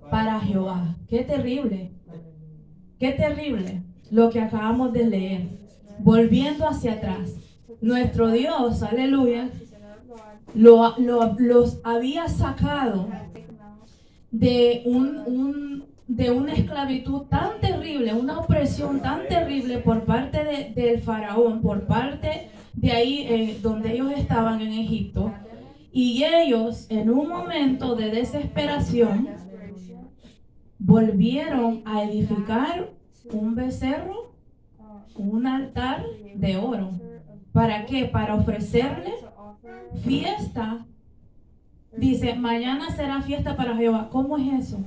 para Jehová. Qué terrible lo que acabamos de leer. Volviendo hacia atrás, nuestro Dios, aleluya, los había sacado de de una esclavitud tan terrible, una opresión tan terrible por parte del faraón, por parte de ahí donde ellos estaban en Egipto. Y ellos, en un momento de desesperación, volvieron a edificar un becerro, un altar de oro. ¿Para qué? Para ofrecerle fiesta. Dice, mañana será fiesta para Jehová. ¿Cómo es eso?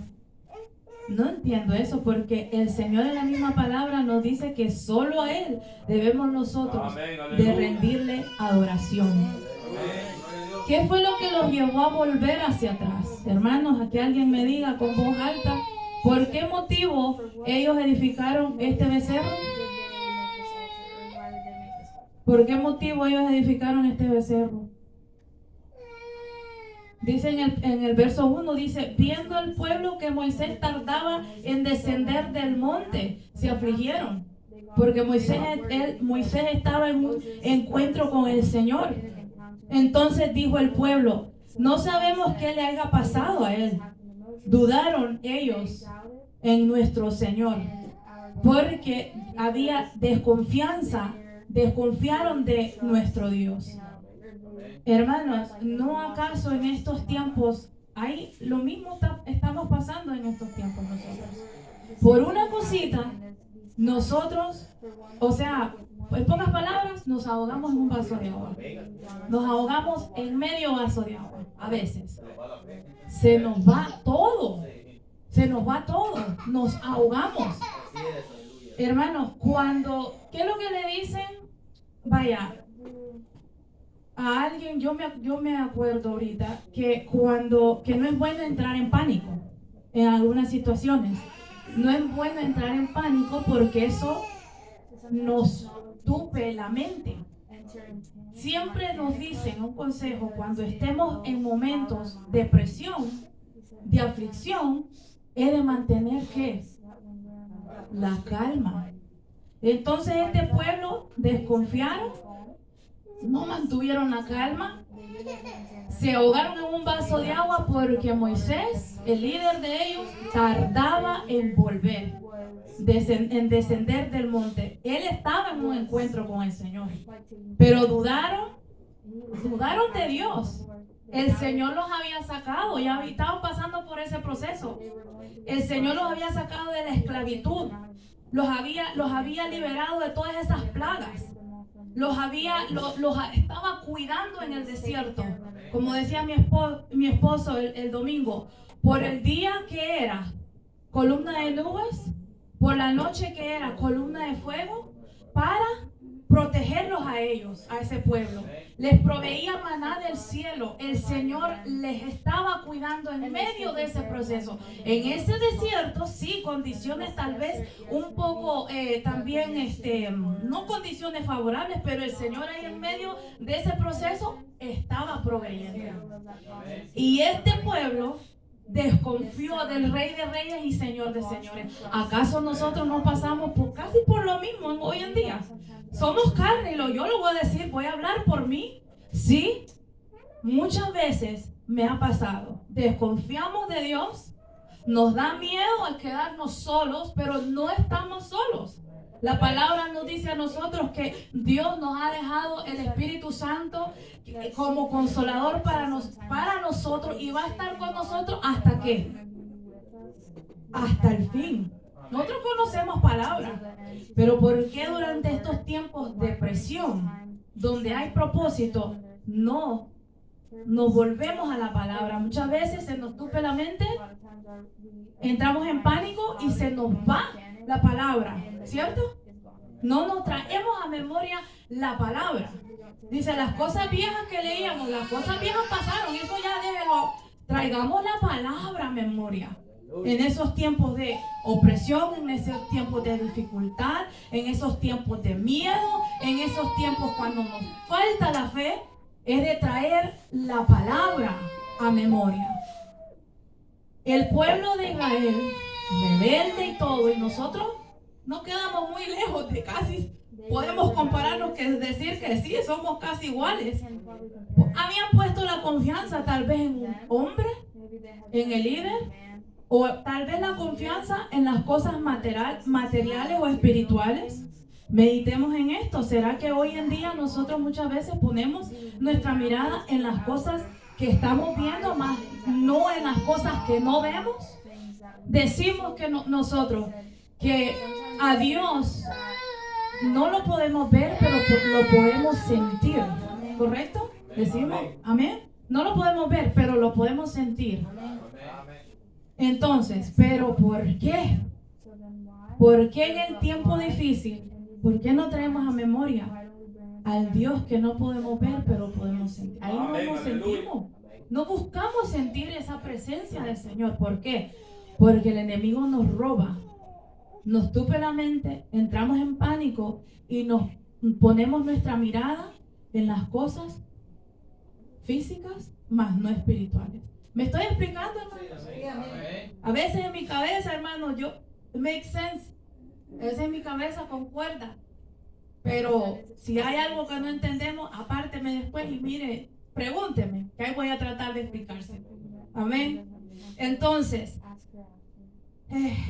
No entiendo eso, porque el Señor en la misma palabra nos dice que solo a Él debemos nosotros de rendirle adoración. ¿Qué fue lo que los llevó a volver hacia atrás? Hermanos, a que alguien me diga con voz alta, ¿por qué motivo ellos edificaron este becerro? ¿Por qué motivo ellos edificaron este becerro? Dice en el verso 1, dice, viendo el pueblo que Moisés tardaba en descender del monte, se afligieron, porque Moisés estaba en un encuentro con el Señor. Entonces dijo el pueblo, no sabemos qué le haya pasado a él. Dudaron ellos en nuestro Señor, porque había desconfianza, desconfiaron de nuestro Dios. Hermanos, ¿no acaso en estos tiempos hay lo mismo estamos pasando en estos tiempos nosotros? Por una cosita, nosotros, o sea, en pocas palabras, nos ahogamos en un vaso de agua. Nos ahogamos en medio vaso de agua, a veces. Se nos va todo. Se nos va todo. Nos ahogamos. Hermanos, ¿qué es lo que le dicen? Vaya, a alguien, yo me acuerdo ahorita que que no es bueno entrar en pánico en algunas situaciones. No es bueno entrar en pánico porque eso nos tupe la mente. Siempre nos dicen un consejo cuando estemos en momentos de presión, de aflicción, es de mantener ¿qué? La calma. Entonces este pueblo desconfiaron, no mantuvieron la calma, se ahogaron en un vaso de agua porque Moisés, el líder de ellos, tardaba en volver, en descender del monte. Él estaba en un encuentro con el Señor, pero dudaron de Dios. El Señor los había sacado, ya estaban pasando por ese proceso. El Señor los había sacado de la esclavitud, los había liberado de todas esas plagas. Los estaba cuidando en el desierto. Como decía mi esposo el domingo, por el día que era columna de nubes, por la noche que era columna de fuego, para protegerlos a ellos, a ese pueblo. Les proveía maná del cielo. El Señor les estaba cuidando en medio de ese proceso. En ese desierto, sí, condiciones tal vez un poco también, no condiciones favorables, pero el Señor ahí en medio de ese proceso estaba proveyendo. Y este pueblo desconfió del Rey de Reyes y Señor de Señores. ¿Acaso nosotros no pasamos casi por lo mismo hoy en día? Somos carne, yo lo voy a decir, voy a hablar por mí. Sí, muchas veces me ha pasado. Desconfiamos de Dios, nos da miedo al quedarnos solos, pero no estamos solos. La palabra nos dice a nosotros que Dios nos ha dejado el Espíritu Santo como consolador para nosotros y va a estar con nosotros hasta ¿qué? Hasta el fin. Nosotros conocemos palabras, pero ¿por qué durante estos tiempos de presión, donde hay propósito, no nos volvemos a la palabra? Muchas veces se nos tupe la mente, entramos en pánico y se nos va la palabra, ¿cierto? No nos traemos a memoria la palabra. Dice, las cosas viejas que leíamos, las cosas viejas pasaron, eso ya déjelo. Traigamos la palabra a memoria. En esos tiempos de opresión, en esos tiempos de dificultad, en esos tiempos de miedo, en esos tiempos cuando nos falta la fe, es de traer la palabra a memoria. el pueblo de Israel, rebelde y todo, y nosotros no quedamos muy lejos de casi, podemos compararnos que decir que sí, somos casi iguales. Habían puesto la confianza tal vez en un hombre, en el líder, o tal vez la confianza en las cosas materiales o espirituales. Meditemos en esto. ¿Será que hoy en día nosotros muchas veces ponemos nuestra mirada en las cosas que estamos viendo, más no en las cosas que no vemos? Decimos que nosotros que a Dios no lo podemos ver, pero lo podemos sentir, ¿correcto? Decimos, amén. No lo podemos ver, pero lo podemos sentir. Entonces, ¿pero por qué? ¿Por qué en el tiempo difícil? ¿Por qué no traemos a memoria al Dios que no podemos ver, pero podemos sentir? Ahí no nos sentimos. No buscamos sentir esa presencia del Señor. ¿Por qué? Porque el enemigo nos roba, nos tupe la mente, entramos en pánico y nos ponemos nuestra mirada en las cosas físicas, más no espirituales. ¿Me estoy explicando, hermano? A veces en mi cabeza, hermano, make sense. A veces en mi cabeza concuerda. Pero si hay algo que no entendemos, apárteme después y mire, pregúnteme, que ahí voy a tratar de explicarse. Amén. Entonces,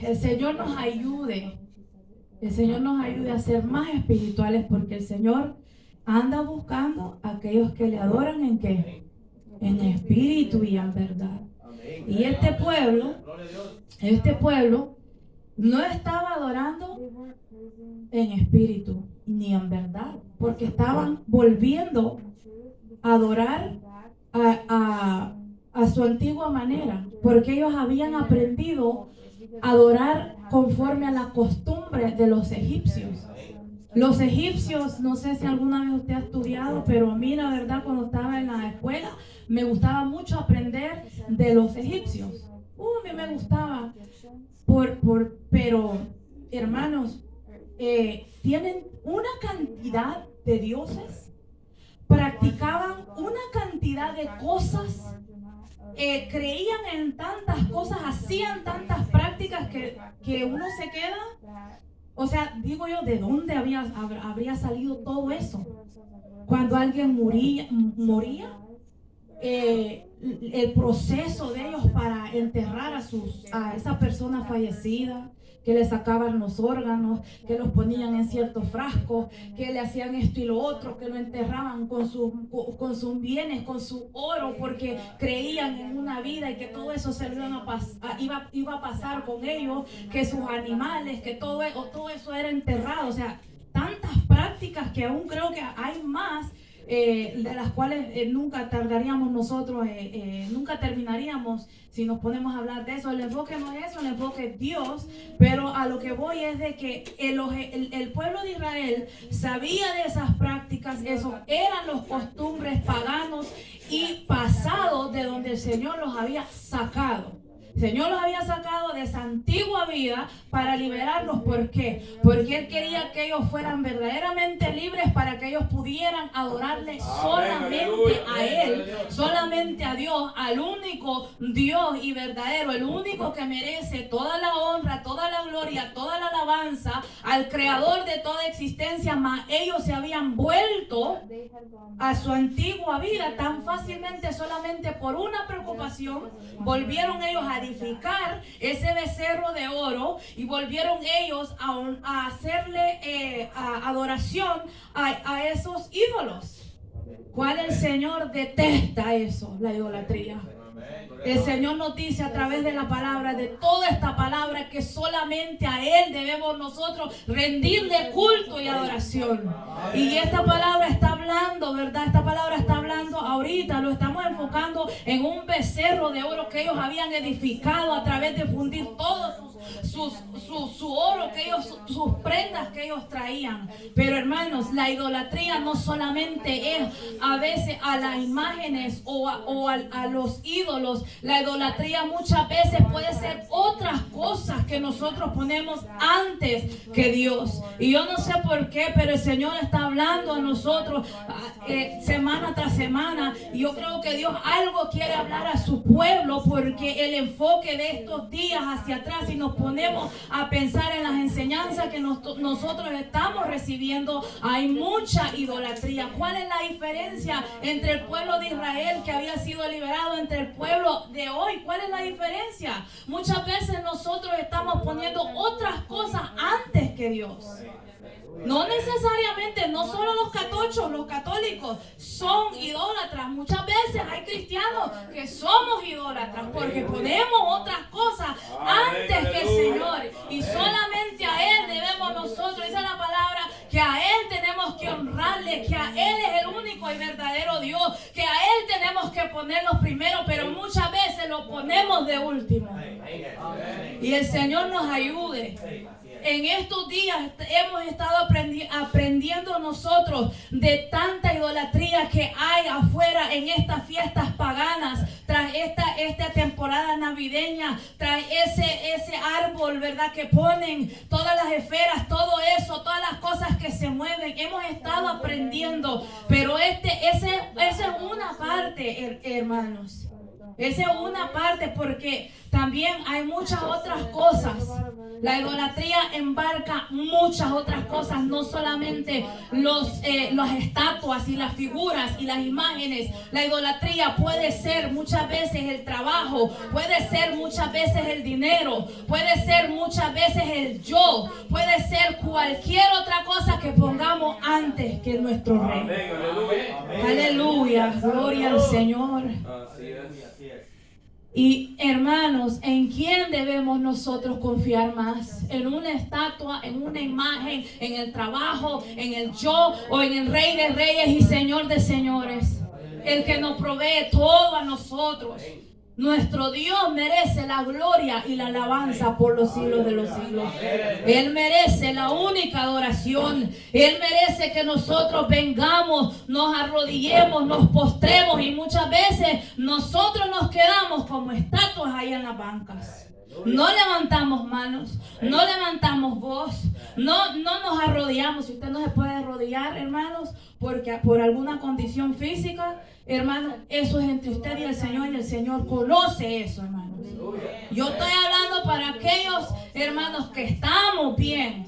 el Señor nos ayude. El Señor nos ayude a ser más espirituales, porque el Señor anda buscando a aquellos que le adoran ¿en qué? En espíritu y en verdad. Y este pueblo no estaba adorando en espíritu ni en verdad, porque estaban volviendo a adorar a su antigua manera, porque ellos habían aprendido a adorar conforme a la costumbre de los egipcios. Los egipcios, no sé si alguna vez usted ha estudiado, pero a mí la verdad cuando estaba en la escuela me gustaba mucho aprender de los egipcios. A mí me gustaba, pero hermanos, tienen una cantidad de dioses, practicaban una cantidad de cosas, creían en tantas cosas, hacían tantas prácticas que uno se queda. O sea, digo yo, ¿de dónde habría salido todo eso? Cuando alguien moría, el proceso de ellos para enterrar a esa persona fallecida, que le sacaban los órganos, que los ponían en ciertos frascos, que le hacían esto y lo otro, que lo enterraban con sus bienes, con su oro, porque creían en una vida y que todo eso iba a pasar con ellos, que sus animales, que todo eso era enterrado. O sea, tantas prácticas que aún creo que hay más, de las cuales nunca tardaríamos nosotros, nunca terminaríamos si nos ponemos a hablar de eso. El enfoque no es eso, el enfoque es Dios, pero a lo que voy es de que el pueblo de Israel sabía de esas prácticas, esos eran los costumbres paganos y pasados de donde el Señor los había sacado. El Señor los había sacado de esa antigua vida para liberarlos. ¿Por qué? Porque Él quería que ellos fueran verdaderamente libres, para que ellos pudieran adorarle solamente a Él, solamente a Dios, al único Dios y verdadero, el único que merece toda la honra, toda la gloria, toda la alabanza, al creador de toda existencia. Mas ellos se habían vuelto a su antigua vida tan fácilmente, solamente por una preocupación. Volvieron ellos a edificar ese becerro de oro y volvieron ellos a hacerle adoración a esos ídolos. ¿Cuál el Señor detesta eso? La idolatría. El Señor nos dice a través de la palabra, de toda esta palabra, que solamente a Él debemos nosotros rendirle culto y adoración. Y esta palabra está hablando, ¿verdad? Esta palabra está hablando ahorita, lo estamos enfocando en un becerro de oro que ellos habían edificado a través de fundir todo su oro, sus prendas que ellos traían. Pero hermanos, la idolatría no solamente es a veces a las imágenes o a los ídolos. La idolatría muchas veces puede ser otras cosas cosas que nosotros ponemos antes que Dios. Y yo no sé por qué, pero el Señor está hablando a nosotros semana tras semana. Y yo creo que Dios algo quiere hablar a su pueblo, porque el enfoque de estos días hacia atrás, si nos ponemos a pensar en las enseñanzas que nosotros estamos recibiendo, hay mucha idolatría. ¿Cuál es la diferencia entre el pueblo de Israel que había sido liberado entre el pueblo de hoy? ¿Cuál es la diferencia? Muchas veces nosotros estamos poniendo otras cosas antes que Dios. No necesariamente, no solo los católicos son idólatras. Muchas veces hay cristianos que somos idólatras porque ponemos otras cosas antes que el Señor. Y solamente a Él debemos nosotros, dice la palabra, que a Él tenemos que honrarle, que a Él es el único y verdadero Dios, que a Él tenemos que ponerlo primero, pero muchas veces lo ponemos de último. Y el Señor nos ayude. En estos días hemos estado aprendiendo nosotros de tanta idolatría que hay afuera en estas fiestas paganas, tras esta temporada navideña, tras ese árbol, ¿verdad? Que ponen todas las esferas, todo eso, todas las cosas que se mueven. Hemos estado aprendiendo, pero esa es una parte, hermanos. Esa es una parte, porque también hay muchas otras cosas. La idolatría embarca muchas otras cosas, no solamente las estatuas y las figuras y las imágenes. La idolatría puede ser muchas veces el trabajo, puede ser muchas veces el dinero, puede ser muchas veces el yo, puede ser cualquier otra cosa que pongamos antes que nuestro Rey. Aleluya, gloria al Señor. Y hermanos, ¿en quién debemos nosotros confiar más? ¿En una estatua, en una imagen, en el trabajo, en el yo, o en el Rey de Reyes y Señor de Señores? El que nos provee todo a nosotros. Nuestro Dios merece la gloria y la alabanza por los siglos de los siglos. Él merece la única adoración. Él merece que nosotros vengamos, nos arrodillemos, nos postremos, y muchas veces nosotros nos quedamos como estatuas ahí en las bancas. No levantamos manos, no levantamos voz, no nos arrodillamos. Si usted no se puede arrodillar, hermanos, porque por alguna condición física, hermano, eso es entre usted y el Señor conoce eso, hermanos. Yo estoy hablando para aquellos hermanos que estamos bien,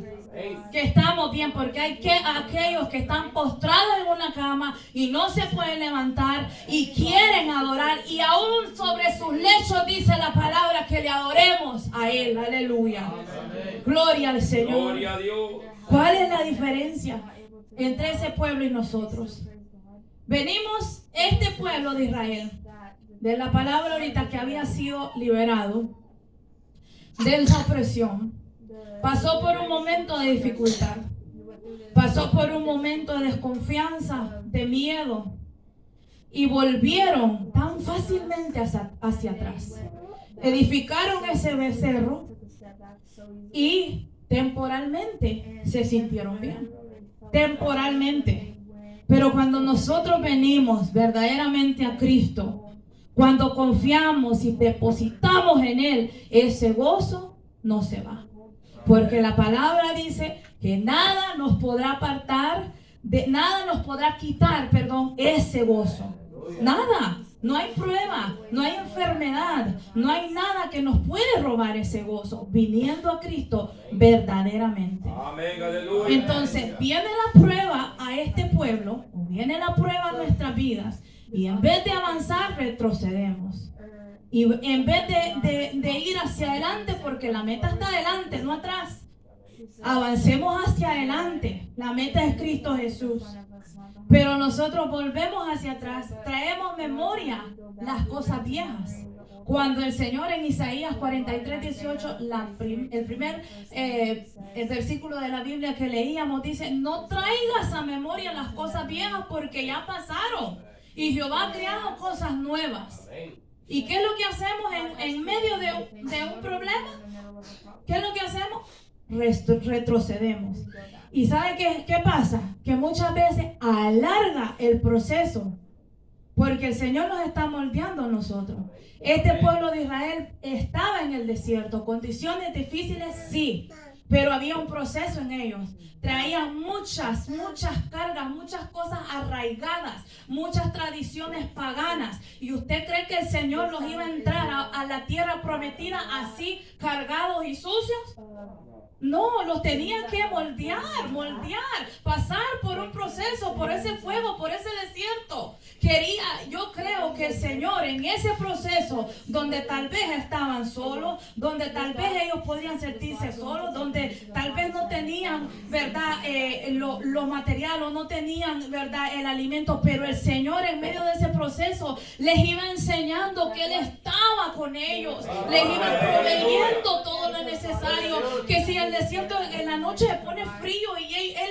porque hay aquellos que están postrados en una cama y no se pueden levantar y quieren adorar, y aún sobre sus lechos dice la palabra que le adoremos a Él. Aleluya. Gloria al Señor. Gloria a Dios. ¿Cuál es la diferencia entre ese pueblo y nosotros? Venimos, este pueblo de Israel, de la palabra ahorita, que había sido liberado de esa opresión, pasó por un momento de dificultad, pasó por un momento de desconfianza, de miedo, y volvieron tan fácilmente hacia atrás. Edificaron ese becerro y temporalmente se sintieron bien, temporalmente. Pero cuando nosotros venimos verdaderamente a Cristo, cuando confiamos y depositamos en Él, ese gozo no se va. Porque la palabra dice que nada nos podrá apartar, nada nos podrá quitar, ese gozo. Nada. No hay prueba, no hay enfermedad, no hay nada que nos puede robar ese gozo, viniendo a Cristo verdaderamente. Amén, aleluya. Entonces viene la prueba a este pueblo, o viene la prueba a nuestras vidas, y en vez de avanzar, retrocedemos. Y en vez de ir hacia adelante, porque la meta está adelante, no atrás, avancemos hacia adelante. La meta es Cristo Jesús. Pero nosotros volvemos hacia atrás, traemos memoria las cosas viejas. Cuando el Señor en Isaías 43:18, el versículo de la Biblia que leíamos, dice: no traigas a memoria las cosas viejas, porque ya pasaron y Jehová ha creado cosas nuevas. ¿Y qué es lo que hacemos en medio de un problema? ¿Qué es lo que hacemos? Retrocedemos. ¿Y sabe qué pasa? Que muchas veces alarga el proceso porque el Señor nos está moldeando a nosotros. Este pueblo de Israel estaba en el desierto, condiciones difíciles, sí, pero había un proceso en ellos. Traían muchas cargas, muchas cosas arraigadas, muchas tradiciones paganas. ¿Y usted cree que el Señor los iba a entrar a la tierra prometida así, cargados y sucios? No, los tenía que moldear, pasar por un proceso, por ese fuego, por ese desierto. Yo creo que el Señor en ese proceso, donde tal vez estaban solos, donde tal vez ellos podían sentirse solos, donde tal vez no tenían, ¿verdad?, lo material, o no tenían, ¿verdad?, el alimento, pero el Señor en medio de ese proceso les iba enseñando que Él estaba con ellos, les iba proveyendo todo lo necesario, que si el desierto en la noche se pone frío y él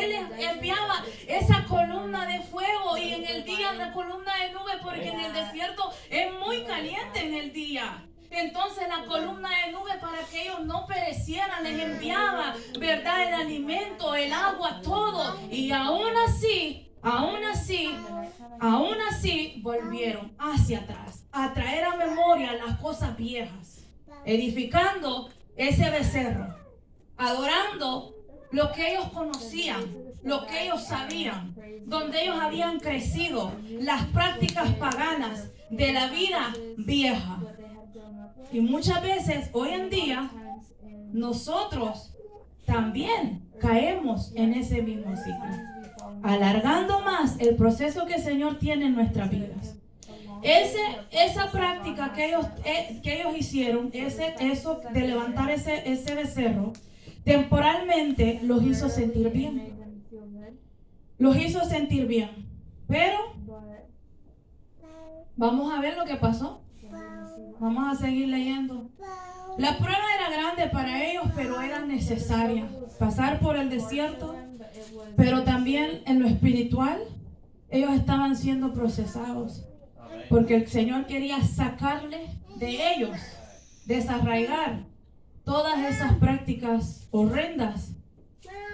les enviaba esa columna de fuego, y en el día la columna de nube, porque en el desierto es muy caliente en el día. Entonces la columna de nube, para que ellos no perecieran, les enviaba, ¿verdad?, el alimento, el agua, todo. Y aún así volvieron hacia atrás, a traer a memoria las cosas viejas, edificando ese becerro, adorando lo que ellos conocían, lo que ellos sabían, donde ellos habían crecido, las prácticas paganas de la vida vieja. Y muchas veces hoy en día nosotros también caemos en ese mismo ciclo, alargando más el proceso que el Señor tiene en nuestras vidas. Esa práctica que ellos hicieron, eso de levantar ese becerro, temporalmente los hizo sentir bien. Pero vamos a ver lo que pasó. Vamos a seguir leyendo. La prueba era grande para ellos, pero era necesaria. Pasar por el desierto, pero también en lo espiritual, ellos estaban siendo procesados. Porque el Señor quería sacarles de ellos, desarraigar todas esas prácticas horrendas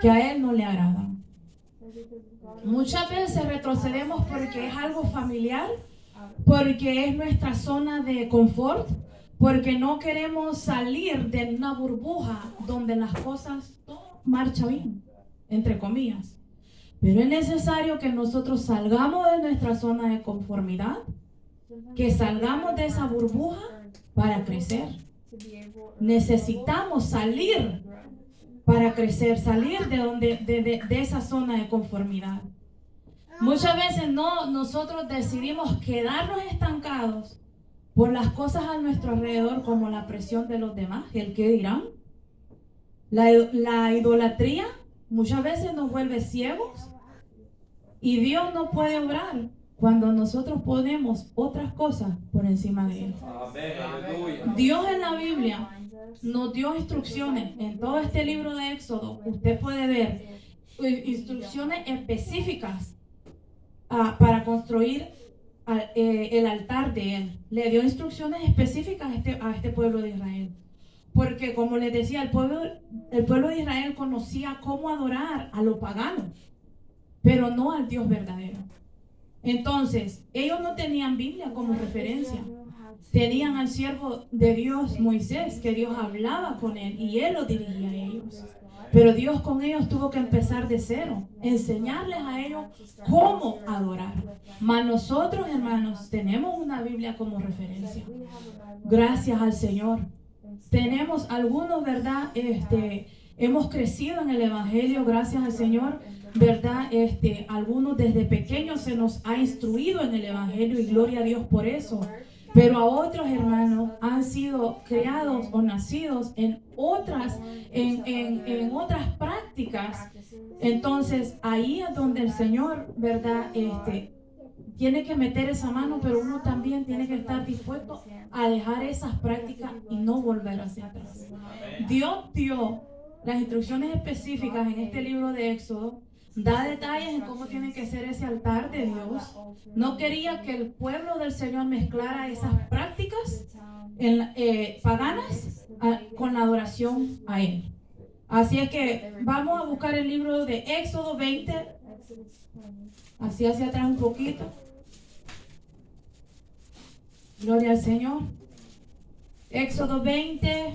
que a Él no le agradan. Muchas veces retrocedemos porque es algo familiar, porque es nuestra zona de confort, porque no queremos salir de una burbuja donde las cosas todo marcha bien, entre comillas. Pero es necesario que nosotros salgamos de nuestra zona de conformidad, que salgamos de esa burbuja para crecer. Necesitamos salir para crecer, salir de esa zona de conformidad. Muchas veces nosotros decidimos quedarnos estancados por las cosas a nuestro alrededor, como la presión de los demás, el qué dirán. La idolatría muchas veces nos vuelve ciegos, y Dios no puede obrar cuando nosotros ponemos otras cosas por encima de Él. Dios en la Biblia nos dio instrucciones. En todo este libro de Éxodo usted puede ver instrucciones específicas para construir el altar de Él. Le dio instrucciones específicas a este pueblo de Israel. Porque, como les decía, el pueblo de Israel conocía cómo adorar a lo pagano, pero no al Dios verdadero. Entonces, ellos no tenían Biblia como referencia. Tenían al siervo de Dios, Moisés, que Dios hablaba con él y él lo dirigía a ellos. Pero Dios con ellos tuvo que empezar de cero, enseñarles a ellos cómo adorar. Mas nosotros, hermanos, tenemos una Biblia como referencia. Gracias al Señor. Tenemos algunos, ¿verdad? Hemos crecido en el Evangelio, gracias al Señor, ¿verdad? Algunos desde pequeños se nos ha instruido en el Evangelio, y gloria a Dios por eso. Pero a otros, hermanos, han sido creados o nacidos en otras prácticas. Entonces, ahí es donde el Señor, ¿verdad? Tiene que meter esa mano, pero uno también tiene que estar dispuesto a dejar esas prácticas y no volver hacia atrás. Dios dio las instrucciones específicas en este libro de Éxodo, da detalles en cómo tiene que ser ese altar de Dios. No quería que el pueblo del Señor mezclara esas prácticas paganas con la adoración a Él. Así es que vamos a buscar el libro de Éxodo 20, así hacia atrás un poquito. Gloria al Señor. Éxodo 20,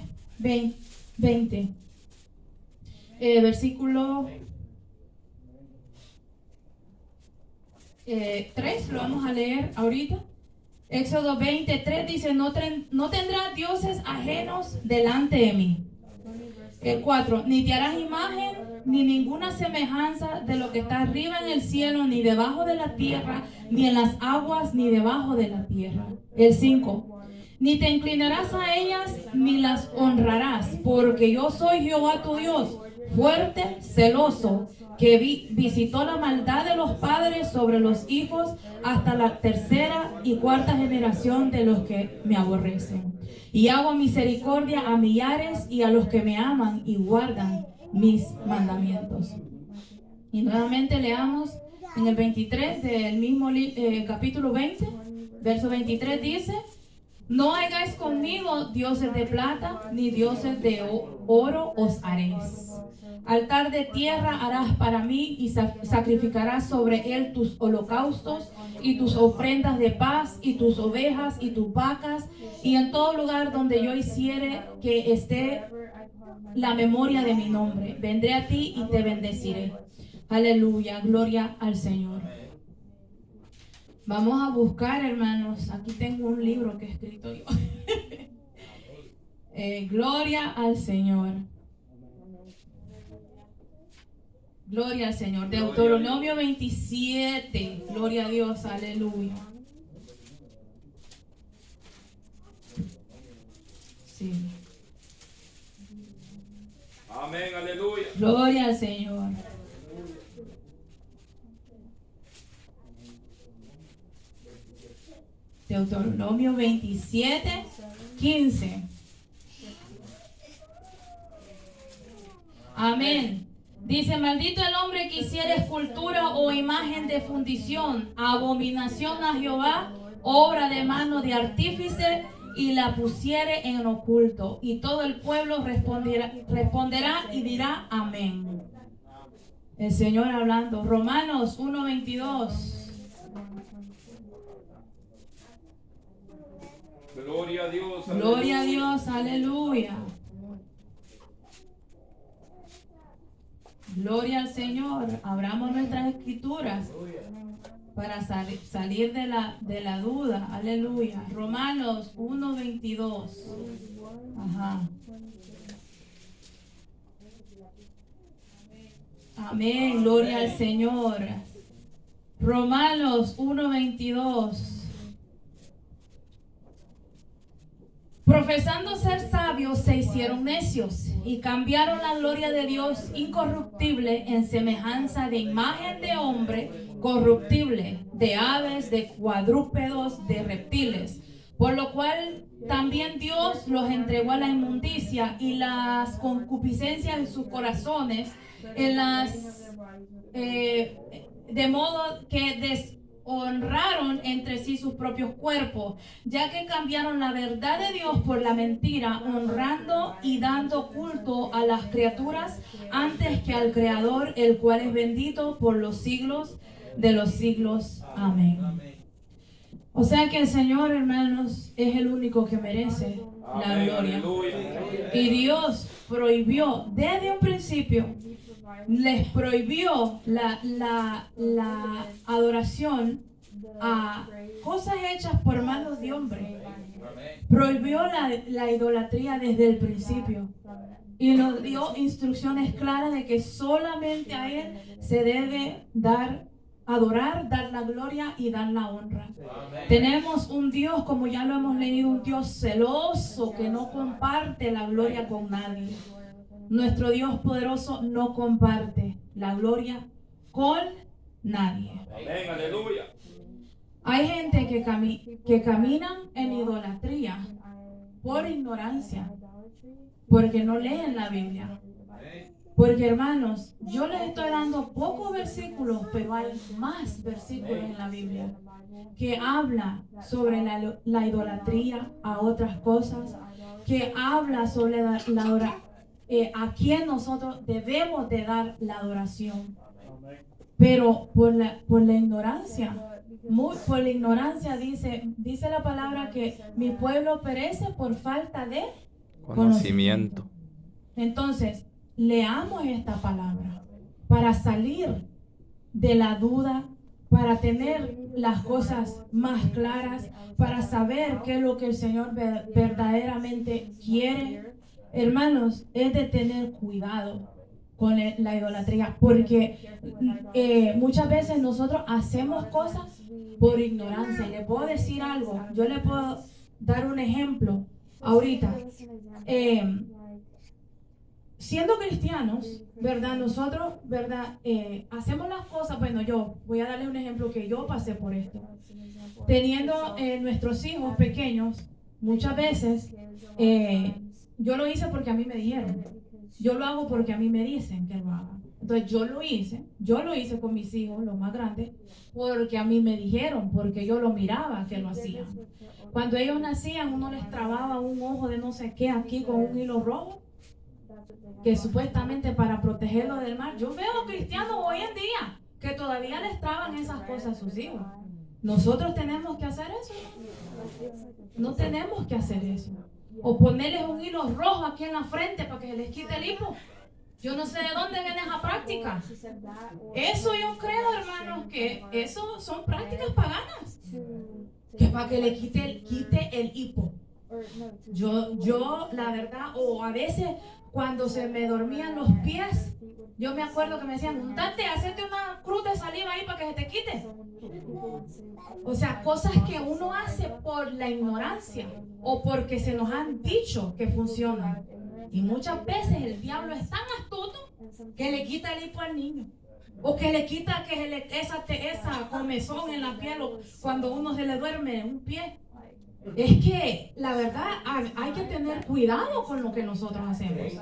versículo 3, lo vamos a leer ahorita. Éxodo 23 dice, no tendrás dioses ajenos delante de mí. 4, ni te harás imagen ni ninguna semejanza de lo que está arriba en el cielo, ni debajo de la tierra, ni en las aguas, ni debajo de la tierra. 5, ni te inclinarás a ellas, ni las honrarás, porque yo soy Jehová tu Dios, fuerte, celoso, que visitó la maldad de los padres sobre los hijos hasta la tercera y cuarta generación de los que me aborrecen. Y hago misericordia a millares y a los que me aman y guardan mis mandamientos. Y nuevamente leamos en el 23 del mismo capítulo 20, verso 23 dice, no hagáis conmigo dioses de plata, ni dioses de oro os haréis. Altar de tierra harás para mí y sacrificarás sobre él tus holocaustos y tus ofrendas de paz y tus ovejas y tus vacas, y en todo lugar donde yo hiciere que esté la memoria de mi nombre, vendré a ti y te bendeciré. Aleluya, gloria al Señor. Vamos a buscar, hermanos, aquí tengo un libro que he escrito yo. Gloria al Señor. Gloria al Señor. Deuteronomio 27. Gloria a Dios. Aleluya. Sí. Amén. Aleluya. Gloria al Señor. Deuteronomio 27, 15. Amén. Dice, maldito el hombre que hiciere escultura o imagen de fundición, abominación a Jehová, obra de mano de artífice, y la pusiere en oculto. Y todo el pueblo responderá y dirá amén. El Señor hablando. Romanos 1:22. Gloria a Dios. Gloria a Dios, aleluya. Gloria al Señor. Abramos nuestras escrituras para salir de la duda. Aleluya. Romanos 1:22. Ajá. Amén. Gloria al Señor. Romanos 1:22. Profesando ser sabios, se hicieron necios y cambiaron la gloria de Dios incorruptible en semejanza de imagen de hombre corruptible, de aves, de cuadrúpedos, de reptiles. Por lo cual también Dios los entregó a la inmundicia y las concupiscencias de sus corazones, de modo que honraron entre sí sus propios cuerpos, ya que cambiaron la verdad de Dios por la mentira, honrando y dando culto a las criaturas antes que al Creador, el cual es bendito por los siglos de los siglos. Amén. O sea que el Señor, hermanos, es el único que merece la gloria. Y Dios prohibió desde un principio, les prohibió la adoración a cosas hechas por manos de hombre. Prohibió la idolatría desde el principio. Y nos dio instrucciones claras de que solamente a Él se debe adorar, dar la gloria y dar la honra. Amén. Tenemos un Dios, como ya lo hemos leído, un Dios celoso que no comparte la gloria con nadie. Nuestro Dios poderoso no comparte la gloria con nadie. Amén, aleluya. Hay gente que caminan en idolatría por ignorancia, porque no leen la Biblia. Porque, hermanos, yo les estoy dando pocos versículos, pero hay más versículos en la Biblia que habla sobre la idolatría a otras cosas, que habla sobre a quien nosotros debemos de dar la adoración. Pero por la ignorancia por la ignorancia dice la palabra que mi pueblo perece por falta de Conocimiento. Entonces, leamos esta palabra para salir de la duda, para tener las cosas más claras, para saber qué es lo que el Señor verdaderamente quiere. Hermanos, es de tener cuidado con la idolatría, porque muchas veces nosotros hacemos cosas por ignorancia. Y le puedo decir algo, yo le puedo dar un ejemplo ahorita. Siendo cristianos, ¿verdad? Nosotros, ¿verdad? Hacemos las cosas, bueno, yo voy a darles un ejemplo que yo pasé por esto. Teniendo nuestros hijos pequeños, muchas veces yo lo hice porque a mí me dijeron. Yo lo hago porque a mí me dicen que lo haga. Entonces yo lo hice con mis hijos, los más grandes, porque a mí me dijeron, porque yo lo miraba que lo hacían. Cuando ellos nacían, uno les trababa un ojo de no sé qué aquí con un hilo rojo, que supuestamente para protegerlo del mal. Yo veo cristianos hoy en día que todavía les traban esas cosas a sus hijos. Nosotros tenemos que hacer eso, ¿no? No tenemos que hacer eso. O ponerles un hilo rojo aquí en la frente para que se les quite el hipo. Yo no sé de dónde viene esa práctica. Eso yo creo, hermanos, que eso son prácticas paganas. Que para que le quite el hipo. Yo, la verdad, o a veces cuando se me dormían los pies, yo me acuerdo que me decían, untate, hacete una cruz de saliva ahí para que se te quite. O sea, cosas que uno hace por la ignorancia o porque se nos han dicho que funcionan. Y muchas veces el diablo es tan astuto que le quita el hipo al niño. O que le quita esa comezón en la piel o cuando uno se le duerme en un pie. Es que la verdad hay que tener cuidado con lo que nosotros hacemos.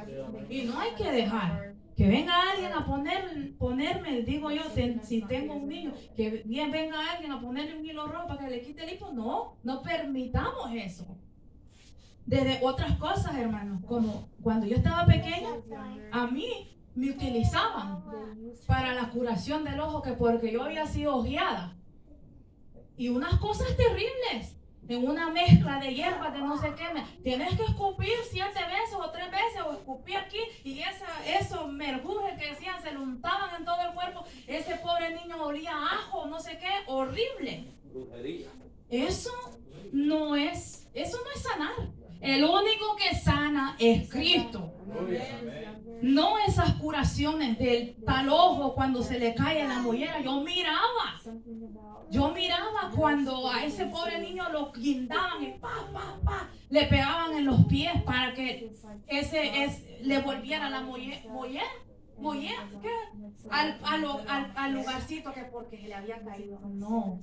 Y no hay que dejar que venga alguien a ponerme, digo yo, si tengo un niño, que bien venga alguien a ponerle un hilo rojo para que le quite el hipo. No permitamos eso. Desde otras cosas, hermanos, como cuando yo estaba pequeña, a mí me utilizaban para la curación del ojo, que porque yo había sido ojeada. Y unas cosas terribles. En una mezcla de hierbas de no sé qué, tienes que escupir 7 veces o 3 veces, o escupir aquí, y esos merjures que decían, se lo untaban en todo el cuerpo. Ese pobre niño olía a ajo, no sé qué, horrible. Eso no es sanar. El único que sana es Cristo. No esas curaciones del tal ojo cuando se le cae la mollera. Yo miraba cuando a ese pobre niño lo guindaban y le pegaban en los pies para que le volviera la mollera, ¿qué? Al lugarcito que porque se le había caído. No,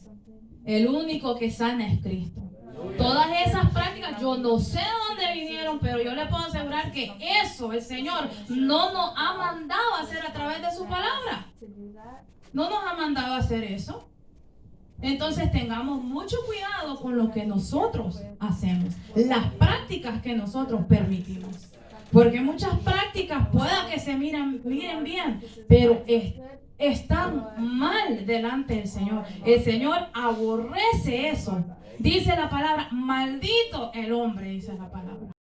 el único que sana es Cristo. Todas esas prácticas, yo no sé de dónde vinieron, pero yo le puedo asegurar que eso el Señor no nos ha mandado a hacer a través de su palabra. No nos ha mandado a hacer eso. Entonces tengamos mucho cuidado con lo que nosotros hacemos, las prácticas que nosotros permitimos. Porque muchas prácticas pueda que se miren bien, pero están mal delante del Señor. El Señor aborrece eso. Dice la palabra, maldito el hombre, dice la palabra.